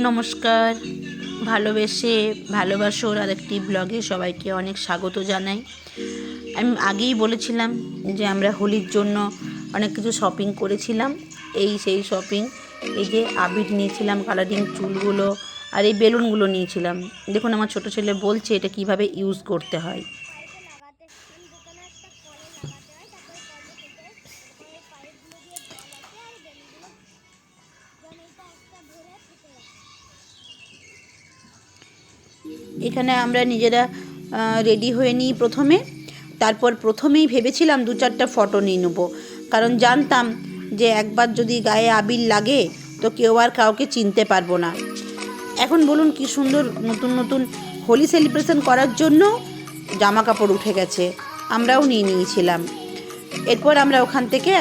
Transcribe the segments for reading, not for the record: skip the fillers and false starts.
নমস্কার। ভালোবেসে ভালোবাসার আরেকটি ব্লগে সবাইকে অনেক স্বাগত জানাই। আমি আগেই বলেছিলাম যে আমরা হোলির জন্য অনেক কিছু শপিং করেছিলাম। সেই শপিং, এই যে আবির নিয়েছিলাম, কালারিং চুলগুলো আর এই বেলুনগুলো নিয়েছিলাম। দেখুন আমার ছোট ছেলে বলছে এটা কিভাবে ইউজ করতে হয়। এখানে আমরা নিজেরা রেডি হয়ে নিই প্রথমেই ভেবেছিলাম 2-4টা ফটো নিয়ে নেবো, কারণ জানতাম যে একবার যদি গায়ে আবির লাগে তো কেউ আর কাউকে চিনতে পারবো না। এখন বলুন কি সুন্দর নতুন নতুন হোলি সেলিব্রেশন করার জন্য জামা কাপড় উঠে গেছে, আমরাও নিয়ে নিয়েছিলাম। এরপর আমরা ওখান থেকে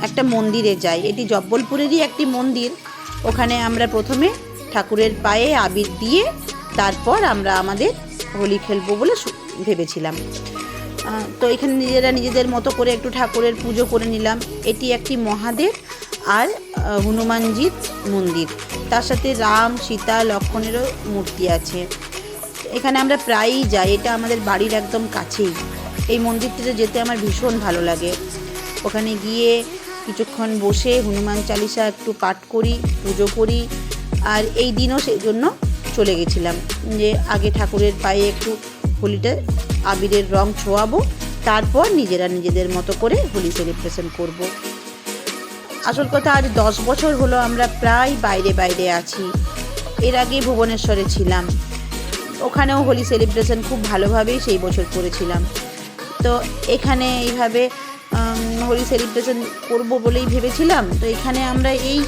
একটা মন্দিরে যাই, এটি জব্বলপুরেরই একটি মন্দির। ওখানে আমরা প্রথমে ঠাকুরের পায়ে আবির দিয়ে তারপর আমরা আমাদের হোলি খেলবো বলে ভেবেছিলাম। তো এখানে নিজেদের মতো করে একটু ঠাকুরের পুজো করে নিলাম। এটি একটি মহাদেব আর হনুমানজির মন্দির, তার সাথে রাম, সীতা, লক্ষ্মণেরও মূর্তি আছে। এখানে আমরা প্রায়ই যাই, এটা আমাদের বাড়ির একদম কাছেই। এই মন্দিরটিতে যেতে আমার ভীষণ ভালো লাগে। ওখানে গিয়ে কিছুক্ষণ বসে হনুমান চালিসা একটু পাঠ করি, পুজো করি। আর এই দিনও সেই জন্য চলে গেছিলাম যে আগে ঠাকুরের পায়ে একটু হোলিটা আবিরের রং ছোঁয়াবো, তারপর নিজেদের মতো করে হোলি সেলিব্রেশন করব। আসল কথা, আজ 10 বছর হলো আমরা প্রায় বাইরে আছি। এর আগে ভুবনেশ্বরে ছিলাম, ওখানেও হোলি সেলিব্রেশন খুব ভালোভাবেই সেই বছর করেছিলাম। তো এখানে এইভাবে হোলি সেলিব্রেশন করব বলেই ভেবেছিলাম। তো এখানে আমরা এই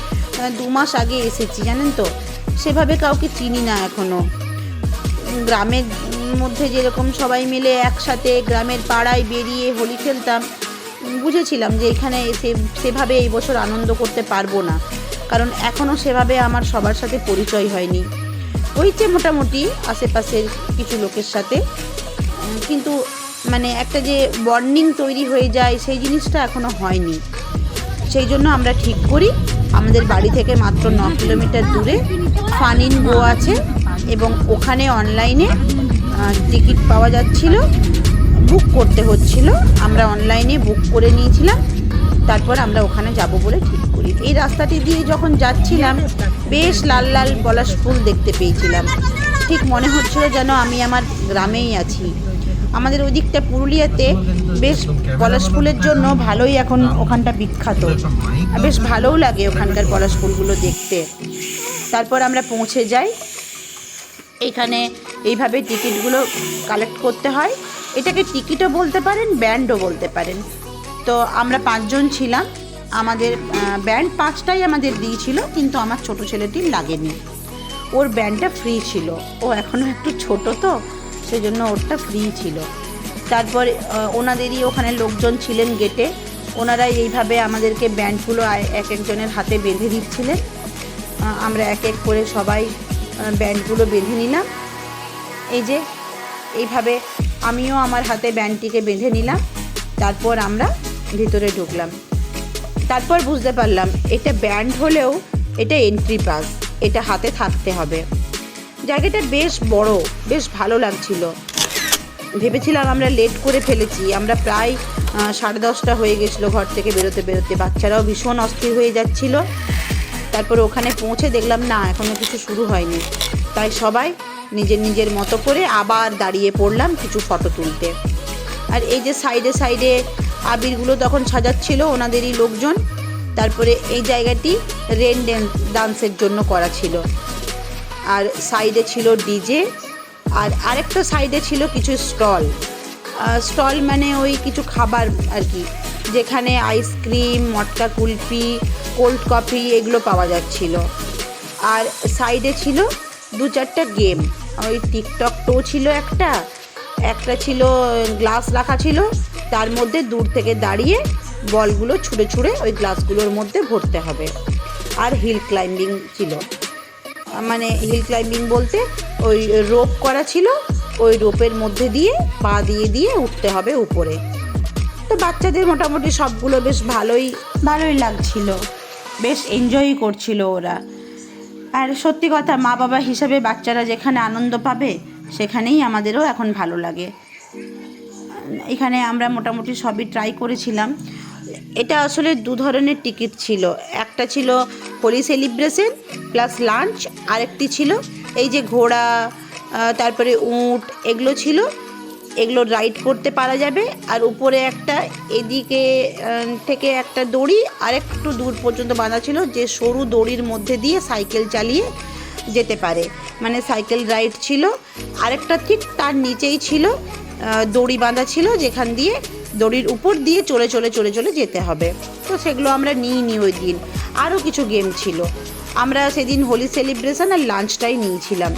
2 মাস আগে এসেছি, জানেন তো। সেভাবে কাউকে চিনি না এখনও। গ্রামের মধ্যে যেরকম সবাই মিলে একসাথে গ্রামের পাড়ায় বেরিয়ে হোলি খেলতাম, বুঝেছিলাম যে এখানে সেভাবে এই বছর আনন্দ করতে পারবো না, কারণ এখনও সেভাবে আমার সবার সাথে পরিচয় হয়নি। হয়েছে মোটামুটি আশেপাশের কিছু লোকের সাথে, কিন্তু মানে একটা যে বন্ডিং তৈরি হয়ে যায় সেই জিনিসটা এখনও হয়নি। সেই জন্য আমরা ঠিক করি আমাদের বাড়ি থেকে মাত্র 9 কিলোমিটার দূরে ফান ইন গো আছে, এবং ওখানে অনলাইনে টিকিট পাওয়া যাচ্ছিল, বুক করতে হচ্ছিল। আমরা অনলাইনে বুক করে নিয়েছিলাম, তারপর আমরা ওখানে যাব বলে ঠিক করি। এই রাস্তাটি দিয়ে যখন যাচ্ছিলাম বেশ লাল লাল পলাশ ফুল দেখতে পেয়েছিলাম। ঠিক মনে হচ্ছিল যেন আমি আমার গ্রামেই আছি। আমাদের ওই দিকটা পুরুলিয়াতে বেশ পলাশ ফুলের জন্য ভালোই এখন ওখানটা বিখ্যাত, বেশ ভালোও লাগে ওখানকার পলাশ ফুলগুলো দেখতে। তারপর আমরা পৌঁছে যাই। এখানে এইভাবে টিকিটগুলো কালেক্ট করতে হয়। এটাকে টিকিটও বলতে পারেন, ব্যান্ডও বলতে পারেন। তো আমরা 5 জন ছিলাম। আমাদের ব্যান্ড 5টাই আমাদের দিয়েছিল, কিন্তু আমার ছোট ছেলেটির লাগেনি, ওর ব্যান্ডটা ফ্রি ছিল। ও এখনও একটু ছোট, তো সেই জন্য ওরটা ফ্রি ছিল। তারপর ওনাদেরই ওখানে লোকজন ছিলেন গেটে, ওনারাই এইভাবে আমাদেরকে ব্যান্ডগুলো এক একজনের হাতে বেঁধে দিচ্ছিলেন। আমরা এক এক করে সবাই ব্যান্ডগুলো বেঁধে নিলাম। এই যে এইভাবে আমিও আমার হাতে ব্যান্ডটিকে বেঁধে নিলাম। তারপর আমরা ভিতরে ঢুকলাম। তারপর বুঝতে পারলাম এটা ব্যান্ড হলেও এটা এন্ট্রি পাস, এটা হাতে থাকতে হবে। জায়গাটা বেশ বড়, বেশ ভালো লাগছিল। ভেবেছিলাম আমরা লেট করে ফেলেছি, আমরা প্রায় 10:30 হয়ে গেছিলো ঘর থেকে বেরোতে। বাচ্চারাও ভীষণ অস্থির হয়ে যাচ্ছিল। তারপর ওখানে পৌঁছে দেখলাম না, এখনও কিছু শুরু হয়নি। তাই সবাই নিজের মতো করে আবার দাঁড়িয়ে পড়লাম কিছু ফটো তুলতে। আর এই যে সাইডে আবিরগুলো তখন সাজাচ্ছিল ওনাদেরই লোকজন। তারপরে এই জায়গাটি রেন ডান্সের জন্য করা ছিল। আর সাইডে ছিল ডিজে, আর আরেকটা সাইডে ছিল কিছু স্টল, মানে ওই কিছু খাবার আর কি, যেখানে আইসক্রিম, মটকা কুলফি, কোল্ড কফি এগুলো পাওয়া যাচ্ছিল। আর সাইডে ছিল 2-4টা গেম, ওই টিকটক টো ছিল একটা ছিল গ্লাস রাখা ছিল, তার মধ্যে দূর থেকে দাঁড়িয়ে বলগুলো ছুঁড়ে ওই গ্লাসগুলোর মধ্যে ভরতে হবে। আর হিল ক্লাইম্বিং ছিল, মানে হিল ক্লাইম্বিং বলতে ওই রোপ করা ছিল, ওই রোপের মধ্যে দিয়ে পা দিয়ে উঠতে হবে উপরে। তো বাচ্চাদের মোটামুটি সবগুলো বেশ ভালোই লাগছিল, বেশ এনজয়ই করছিল ওরা। আর সত্যি কথা, মা বাবা হিসাবে বাচ্চারা যেখানে আনন্দ পাবে সেখানেই আমাদেরও এখন ভালো লাগে। এখানে আমরা মোটামুটি সবই ট্রাই করেছিলাম। এটা আসলে দু ধরনের টিকিট ছিল, একটা ছিল হোলি সেলিব্রেশন প্লাস লাঞ্চ, আরেকটি ছিল এই যে ঘোড়া, তারপরে উট, এগুলো ছিল, এগুলো রাইড করতে পারা যাবে। আর উপরে একটা এদিকে থেকে একটা দড়ি আর একটু দূর পর্যন্ত বাঁধা ছিল, যে সরু দড়ির মধ্যে দিয়ে সাইকেল চালিয়ে যেতে পারে, মানে সাইকেল রাইড ছিল। আরেকটা ঠিক তার নিচেই ছিল দড়ি বাঁধা ছিল, যেখান দিয়ে দড়ির উপর দিয়ে চলে চলে চলে চলে যেতে হবে। তো সেগুলো আমরা নিইনি ওই দিন। আরও কিছু গেম ছিল, আমরা সেদিন হোলি সেলিব্রেশন আর লাঞ্চটাই নিয়েছিলাম।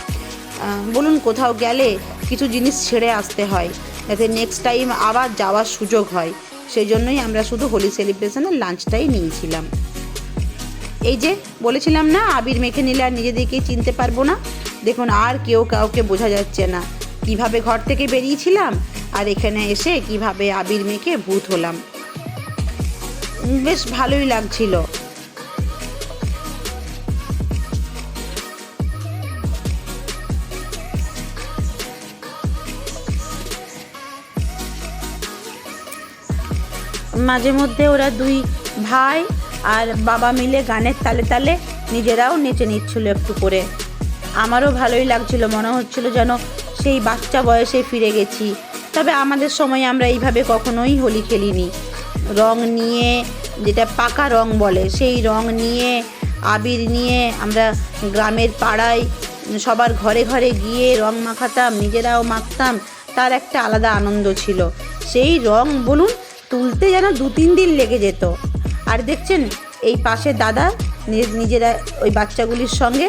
বলুন, কোথাও গেলে কিছু জিনিস ছেড়ে আসতে হয় যাতে নেক্সট টাইম আবার যাওয়ার সুযোগ হয়, সেই জন্যই আমরা শুধু হোলি সেলিব্রেশন আর লাঞ্চটাই নিয়েছিলাম। এই যে বলেছিলাম না, আবির মেখে নিলে আর নিজেদেরকে চিনতে পারবো না। দেখুন, আর কেউ কাউকে বোঝা যাচ্ছে না। কিভাবে ঘর থেকে বেরিয়েছিলাম আর এখানে এসে কিভাবে আবির মেখে ভূত হলাম। বেশ ভালোই লাগছিল। মাঝে মধ্যে ওরা দুই ভাই আর বাবা মিলে গানের তালে তালে নিজেরাও নেচে নিচ্ছিল একটু করে। আমারও ভালোই লাগছিল, মনে হচ্ছিল যেন সেই বাচ্চা বয়সে ফিরে গেছি। তবে আমাদের সময় আমরা এইভাবে কখনোই হোলি খেলিনি। রং নিয়ে, যেটা পাকা রং বলে, সেই রং নিয়ে, আবির নিয়ে আমরা গ্রামের পাড়ায় সবার ঘরে ঘরে গিয়ে রং মাখাতাম, নিজেরাও মাখতাম। তার একটা আলাদা আনন্দ ছিল। সেই রং বলুন তুলতে যেন 2-3 দিন লেগে যেত। আর দেখছেন এই পাশে দাদা নিজেরা ওই বাচ্চাগুলির সঙ্গে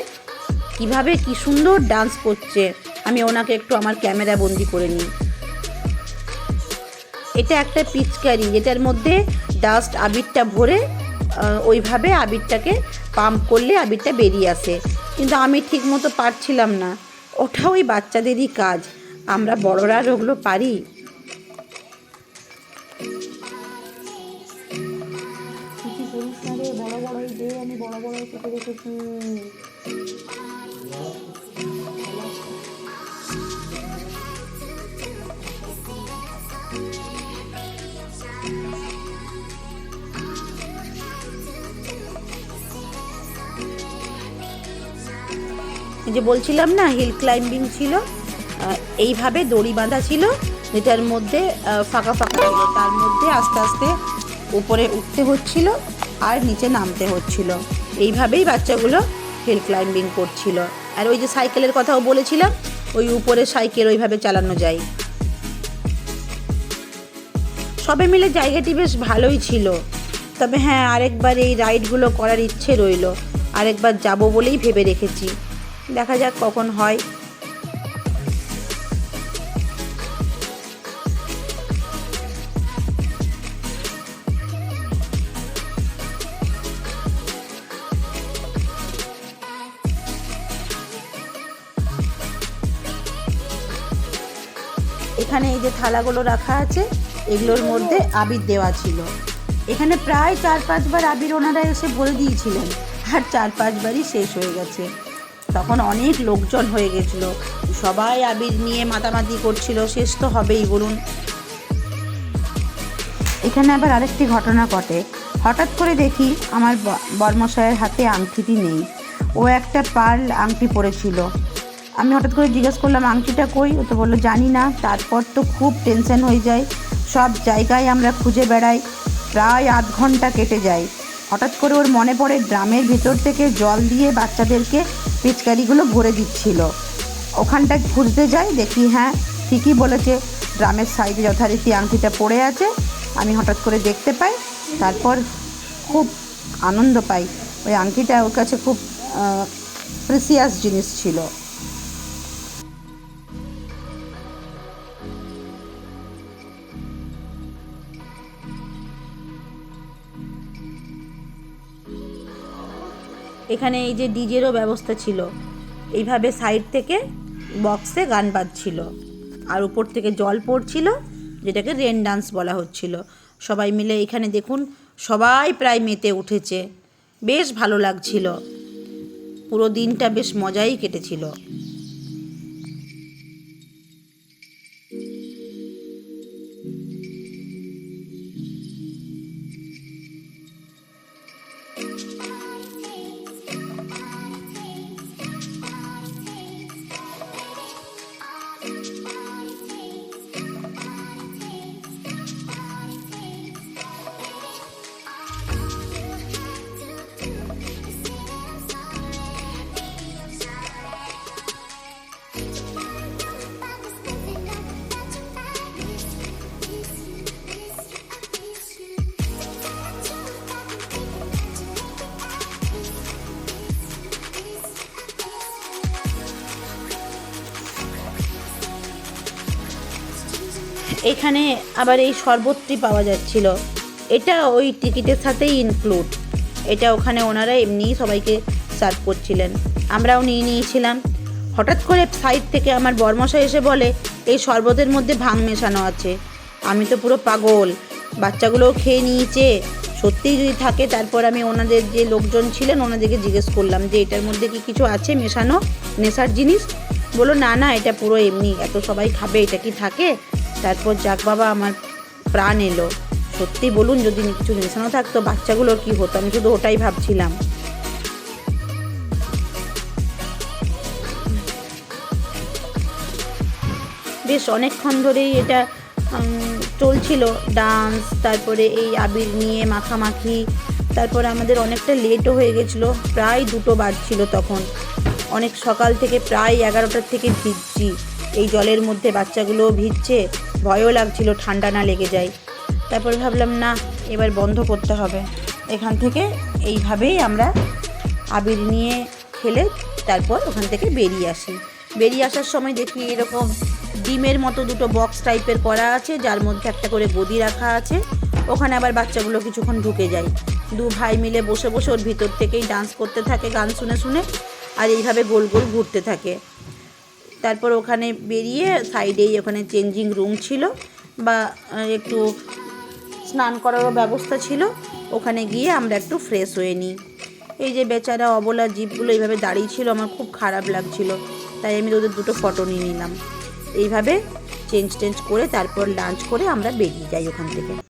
কিভাবে কি সুন্দর ডান্স করছে। আমি ওনাকে একটু আমার ক্যামেরা বন্দি করে নিই। এটা একটা পিচকারি, যেটার মধ্যে ডাস্ট আবিরটা ভরে ওইভাবে আবিরটাকে পাম্প করলে আবিরটা বেরিয়ে আসে। কিন্তু আমি ঠিক মতো পারছিলাম না, ওটা ওই বাচ্চাদেরই কাজ, আমরা বড়রা আর ওগুলো পারি? আমি বড় বড় কেটে রেখেছি। এই যে বলছিলাম না, হিল ক্লাইম্বিং ছিল, এইভাবে দড়ি বাঁধা ছিল, যেটার মধ্যে ফাঁকা ফাঁকা ছিল, তার মধ্যে আস্তে আস্তে উপরে উঠতে হচ্ছিল আর নিচে নামতে হচ্ছিল। এইভাবেই বাচ্চাগুলো হিল ক্লাইম্বিং করছিল। আর ওই যে সাইকেলের কথাও বলেছিলাম, ওই উপরে সাইকেল ওইভাবে চালানো যায়। সবে মিলে জায়গাটি বেশ ভালোই ছিল। তবে হ্যাঁ, আরেকবার এই রাইডগুলো করার ইচ্ছে রইল, আরেকবার যাব বলেই ভেবে রেখেছি। দেখা যাক কখন হয়। এখানে এই যে থালাগুলো রাখা আছে, এগুলোর মধ্যে আবির দেওয়া ছিল। এখানে প্রায় 4-5 বার আবির ওনারা এসে বলে দিয়েছিলেন, আর 4-5 বারই শেষ হয়ে গেছে। তখন অনেক লোকজন হয়ে গেছিল, সবাই আবির নিয়ে মাতামাতি করছিল, শেষ তো হবেই বলুন। এখানে আবার আরেকটি ঘটনা ঘটে। হঠাৎ করে দেখি আমার বর্মশায়ের হাতে আংটিটি নেই। ও একটা পার্ল আংটি পরেছিল। আমি হঠাৎ করে জিজ্ঞেস করলাম, আংটিটা কই? ও তো বললো জানি না। তারপর তো খুব টেনশন হয়ে যায়, সব জায়গায় আমরা খুঁজে বেড়াই, প্রায় আধ ঘন্টা কেটে যায়। হঠাৎ করে ওর মনে পড়ে ড্রামের ভেতর থেকে জল দিয়ে বাচ্চাদেরকে পিচকারিগুলো ভরে দিচ্ছিল। ওখানটায় খুঁজতে যাই, দেখি হ্যাঁ ঠিকই বলেছে, ড্রামের সাইডে যথারীতি আংটিটা পড়ে আছে। আমি হঠাৎ করে দেখতে পাই, তারপর খুব আনন্দ পাই। ওই আংটিটা ওর কাছে খুব প্রিসিয়াস জিনিস ছিল। এখানে এই যে ডিজেরও ব্যবস্থা ছিল, এইভাবে সাইড থেকে বক্সে গান বাজছিল আর উপর থেকে জল পড়ছিল, যেটাকে রেন ডান্স বলা হচ্ছিল। সবাই মিলে এখানে দেখুন, সবাই প্রায় মেতে উঠেছে, বেশ ভালো লাগছিল। পুরো দিনটা বেশ মজাই কেটেছিল। এখানে আবার এই শরবতটি পাওয়া যাচ্ছিল, এটা ওই টিকিটের সাথেই ইনক্লুড। এটা ওখানে ওনারা এমনিই সবাইকে সার্ভ করছিলেন, আমরাও নিয়ে নিয়েছিলাম। হঠাৎ করে সাইড থেকে আমার বরমশাই এসে বলে এই শরবতের মধ্যে ভাং মেশানো আছে। আমি তো পুরো পাগল, বাচ্চাগুলোও খেয়ে নিয়েছে, সত্যিই যদি থাকে। তারপর আমি ওনাদের যে লোকজন ছিলেন ওনাদেরকে জিজ্ঞেস করলাম যে এটার মধ্যে কি কিছু আছে মেশানো নেশার জিনিস? বলো না না, এটা পুরো এমনি, এত সবাই খাবে, এটা কি থাকে? তারপর যাক বাবা, আমার প্রাণ এলো। সত্যি বলুন, যদি কিছু মেশানো থাকতো বাচ্চাগুলোর কি হতো, আমি শুধু ওটাই ভাবছিলাম। বেশ অনেকক্ষণ ধরেই এটা চলছিল, ডান্স, তারপরে এই আবির নিয়ে মাখামাখি। তারপরে আমাদের অনেকটা লেটও হয়ে গেছিলো, প্রায় 2টো বাজছিল তখন। অনেক সকাল থেকে প্রায় 11টার থেকে ভিজছি এই জলের মধ্যে, বাচ্চাগুলোও ভিজছে, ভয়ও লাগছিল ঠান্ডা না লেগে যায়। তারপর ভাবলাম না, এবার বন্ধ করতে হবে। এখান থেকে এইভাবেই আমরা আবির নিয়ে খেলে তারপর ওখান থেকে বেরিয়ে আসি। বেরিয়ে আসার সময় দেখি এরকম ডিমের মতো 2টো বক্স টাইপের করা আছে, যার মধ্যে একটা করে গদি রাখা আছে। ওখানে আবার বাচ্চাগুলো কিছুক্ষণ ঢুকে যায়, 2 ভাই মিলে বসে বসে ওর ভিতর থেকেই ডান্স করতে থাকে গান শুনে শুনে, আর এইভাবে গোল গোল ঘুরতে থাকে। তারপর ওখানে বেরিয়ে সাইডেই ওখানে চেঞ্জিং রুম ছিল, বা একটু স্নান করারও ব্যবস্থা ছিল। ওখানে গিয়ে আমরা একটু ফ্রেশ হয়ে নিই। এই যে বেচারা অবলা জীবগুলো এইভাবে দাঁড়িয়ে ছিল, আমার খুব খারাপ লাগছিল, তাই আমি ওদের 2টো ফটো নিয়ে নিলাম। এইভাবে চেঞ্জ করে তারপর লাঞ্চ করে আমরা বেরিয়ে যাই ওখান থেকে।